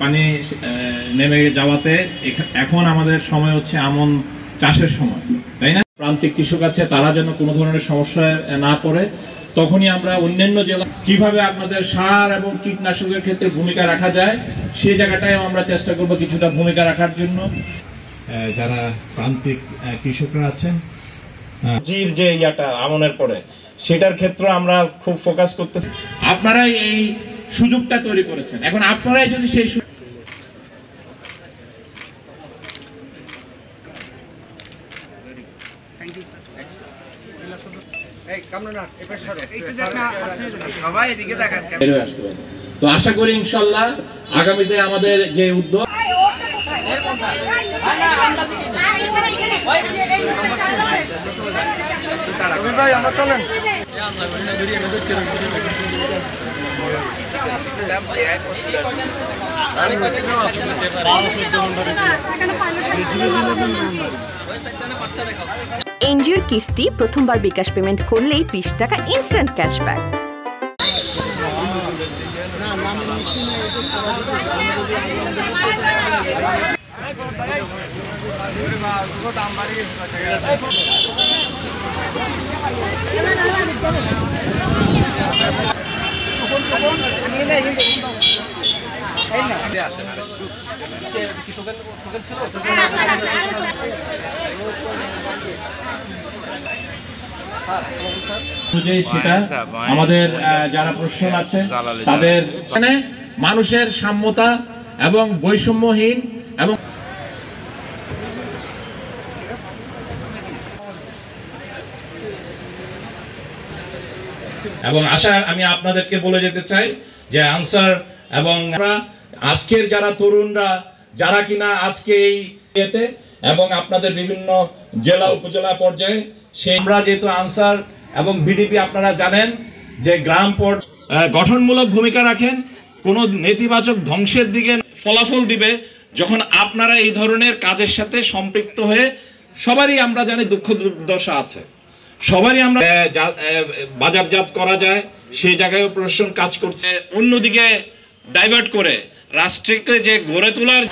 পানি নেমে যাওয়াতে এখন আমাদের সময় হচ্ছে আমন চাষের সময়, তাই না? প্রান্তিক কৃষক আছে, তারা যেন কোনো ধরনের সমস্যায় না পড়ে, তখনই আমরা অন্যান্য জেলা কিভাবে আপনাদের সার এবং কীটনাশকের ক্ষেত্রে ভূমিকা রাখা যায় সেই জায়গাটায় আমরা চেষ্টা করব কিছুটা ভূমিকা রাখার জন্য। যারা প্রান্তিক কৃষকরা আছেন, যে ইয়াটা আমনের পরে সেটার ক্ষেত্রে আমরা খুব ফোকাস করতেছি। আপনারাই এই সুযোগটা তৈরি করেছেন, এখন আপনারাই যদি সেই তো আশা করি ইনশাল্লাহ আগামীতে আমাদের যে উদ্যোগ এনজিওর কিস্তি প্রথমবার বিকাশ পেমেন্ট করলেই 20 টাকা ইনস্ট্যান্ট ক্যাশব্যাক। সেটা আমাদের যারা প্রশাসন আছে তাদের মানুষের সাম্যতা এবং বৈষম্যহীন এবং আশা আমি আপনাদেরকে বলে যেতে চাই যে আনসার এবং আজকের যারা তরুণরা যারা কিনা আজকে এই ইয়েতে এবং আপনাদের বিভিন্ন জেলা উপজেলা পর্যায়ে সেই আমরা যেহেতু আনসার এবং বিডিপি আপনারা জানেন যে গ্রাম গঠনমূলক ভূমিকা রাখেন, কোনো নেতিবাচক ধ্বংসের দিকে ফলাফল দিবে যখন আপনারা এই ধরনের কাজের সাথে সম্পৃক্ত হয়ে। সবারই আমরা জানি দুঃখ দুর্দশা আছে, সবারই আমরা বাজারজাত করা যায় সেই জায়গায় প্রশাসন কাজ করছে, অন্যদিকে ডাইভার্ট করে রাষ্ট্রকে যে গড়ে তোলার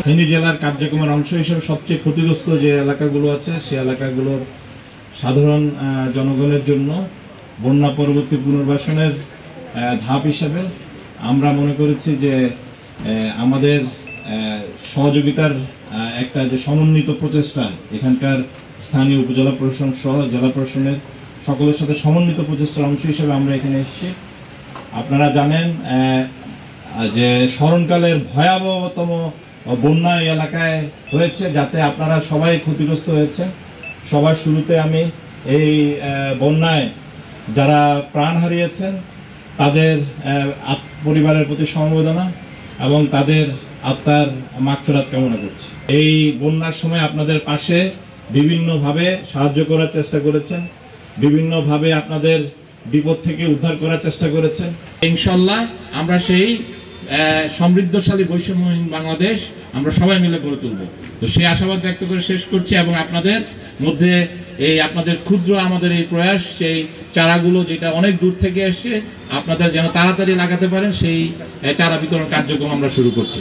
ফেনী জেলার কার্যক্রমের অংশ হিসেবে সবচেয়ে ক্ষতিগ্রস্ত যে এলাকাগুলো আছে সেই এলাকাগুলোর সাধারণ জনগণের জন্য বন্যা পরবর্তী পুনর্বাসনের ধাপ হিসেবে আমরা মনে করেছি যে আমাদের সহযোগিতার একটা যে সমন্বিত প্রচেষ্টা, এখানকার স্থানীয় উপজেলা প্রশাসন সহ জেলা প্রশাসনের সকলের সাথে সমন্বিত প্রচেষ্টার অংশ হিসেবে আমরা এখানে এসেছি। আপনারা জানেন যে স্মরণকালের ভয়াবহতম বন্যা এই এলাকায় হয়েছে, যাতে আপনারা সবাই ক্ষতিগ্রস্ত হয়েছেন। সবার শুরুতে আমি এই বন্যায় যারা প্রাণ হারিয়েছেন তাদের পরিবারের প্রতি সমবেদনা এবং তাদের আত্মার মাগফিরাত কামনা করছি। এই বন্যার সময় আপনাদের পাশে বিভিন্নভাবে সাহায্য করার চেষ্টা করেছেন, বিভিন্নভাবে আপনাদের বিপদ থেকে উদ্ধার করার চেষ্টা করেছেন। ইনশাল্লাহ আমরা সেই সমৃদ্ধশালী বৈষম্যহীন বাংলাদেশ আমরা সবাই মিলে গড়ে তুলব। তো সেই আশাবাদ ব্যক্ত করে শেষ করছি এবং আপনাদের মধ্যে এই আপনাদের ক্ষুদ্র আমাদের এই প্রয়াস, সেই চারাগুলো যেটা অনেক দূর থেকে এসছে আপনাদের যেন তাড়াতাড়ি লাগাতে পারেন সেই চারা বিতরণ কার্যক্রম আমরা শুরু করছি।